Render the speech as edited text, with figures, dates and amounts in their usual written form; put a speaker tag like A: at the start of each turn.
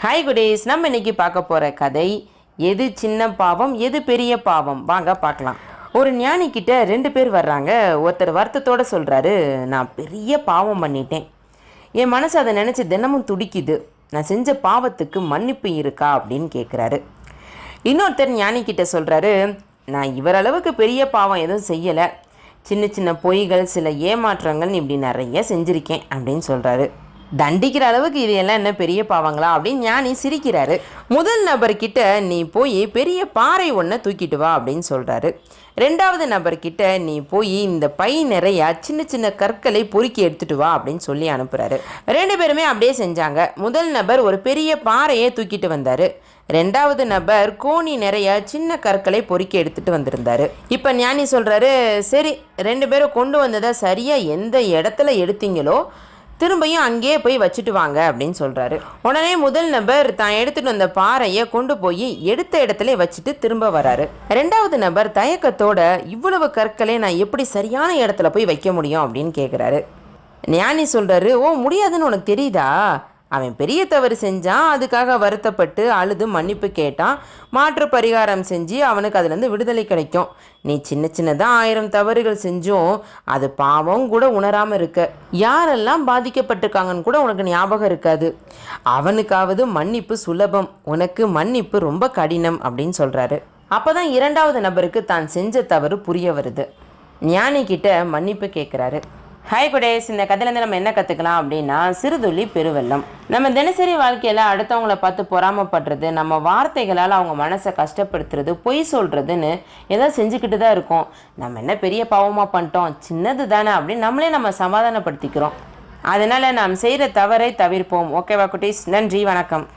A: Hi goodies, நம்ம இன்னைக்கு பார்க்க போகிற கதை எது சின்ன பாவம் எது பெரிய பாவம். வாங்க பார்க்கலாம். ஒரு ஞானிக்கிட்ட 2 பேர் வர்றாங்க. ஒருத்தர் வருத்தத்தோடு சொல்கிறாரு, நான் பெரிய பாவம் பண்ணிட்டேன், என் மனசு அதை நினச்சி தினமும் துடிக்குது, நான் செஞ்ச பாவத்துக்கு மன்னிப்பு இருக்கா அப்படின்னு கேட்குறாரு. இன்னொருத்தர் ஞானிக்கிட்ட சொல்கிறாரு, நான் இவரளவுக்கு பெரிய பாவம் எதுவும் செய்யலை, சின்ன சின்ன பொய்கள் சில ஏமாற்றங்கள் இப்படி நிறைய செஞ்சுருக்கேன் அப்படின்னு சொல்கிறாரு. தண்டிக்கிற அளவுக்கு இது எல்லாம் என்ன பெரிய பாவங்களா அப்படின்னு ஞானி சிரிக்கிறாரு. முதல் நபர்கிட்ட நீ போய் பெரிய பாறை ஒன்றை தூக்கிட்டு வா அப்படின்னு சொல்கிறாரு. 2வது நபர்கிட்ட நீ போய் இந்த பை நிறையா சின்ன சின்ன கற்களை பொறுக்கி எடுத்துட்டு வா அப்படின்னு சொல்லி அனுப்புகிறாரு. 2 பேருமே அப்படியே செஞ்சாங்க. முதல் நபர் ஒரு பெரிய பாறையை தூக்கிட்டு வந்தார். 2வது நபர் கோணி நிறைய சின்ன கற்களை பொறுக்கி எடுத்துட்டு வந்திருந்தாரு. இப்போ ஞானி சொல்கிறாரு, சரி 2 பேரும் கொண்டு வந்ததை சரியாக எந்த இடத்துல எடுத்தீங்களோ திரும்பியும் அங்கேயே போய் வச்சுட்டு வாங்க அப்படின்னு சொல்கிறாரு. உடனே முதல் நபர் தான் எடுத்துகிட்டு வந்த பாறையை கொண்டு போய் எடுத்த இடத்துல வச்சுட்டு திரும்ப வராரு. 2வது நபர் தயக்கத்தோட இவ்வளவு கற்களை நான் எப்படி சரியான இடத்துல போய் வைக்க முடியும் அப்படின்னு கேட்குறாரு. ஞானி சொல்கிறாரு, ஓ முடியாதுன்னு உனக்கு தெரியுதா, அவன் பெரிய தவறு செஞ்சான், அதுக்காக வருத்தப்பட்டு அழுது மன்னிப்பு கேட்டான், மாற்று பரிகாரம் செஞ்சு அவனுக்கு அதுலேருந்து விடுதலை கிடைக்கும். நீ சின்ன சின்னதாக 1000 தவறுகள் செஞ்சும் அது பாவம் கூட உணராமல் இருக்க, யாரெல்லாம் பாதிக்கப்பட்டிருக்காங்கன்னு கூட உனக்கு ஞாபகம் இருக்காது, அவனுக்காவது மன்னிப்பு சுலபம், உனக்கு மன்னிப்பு ரொம்ப கடினம் அப்படின்னு சொல்கிறாரு. அப்போ தான் 2வது நபருக்கு தான் செஞ்ச தவறு புரிய வருது. ஞானிக்கிட்ட மன்னிப்பு கேட்குறாரு. ஹாய் குடேஸ், இந்த கதையிலேருந்து நம்ம என்ன கற்றுக்கலாம் அப்படின்னா, சிறுதுளி பெருவெள்ளம். நம்ம தினசரி வாழ்க்கையில் அடுத்தவங்களை பார்த்து பொறாமப்படுறது, நம்ம வார்த்தைகளால் அவங்க மனசை கஷ்டப்படுத்துறது, பொய் சொல்கிறதுன்னு ஏதோ செஞ்சுக்கிட்டு தான் இருக்கோம். நம்ம என்ன பெரிய பாவமாக பண்ணிட்டோம், சின்னது தானே அப்படின்னு நம்மளே நம்ம சமாதானப்படுத்திக்கிறோம். அதனால் நாம் செய்கிற தவறை தவிர்ப்போம். ஓகேவா குட்டீஸ்? நன்றி, வணக்கம்.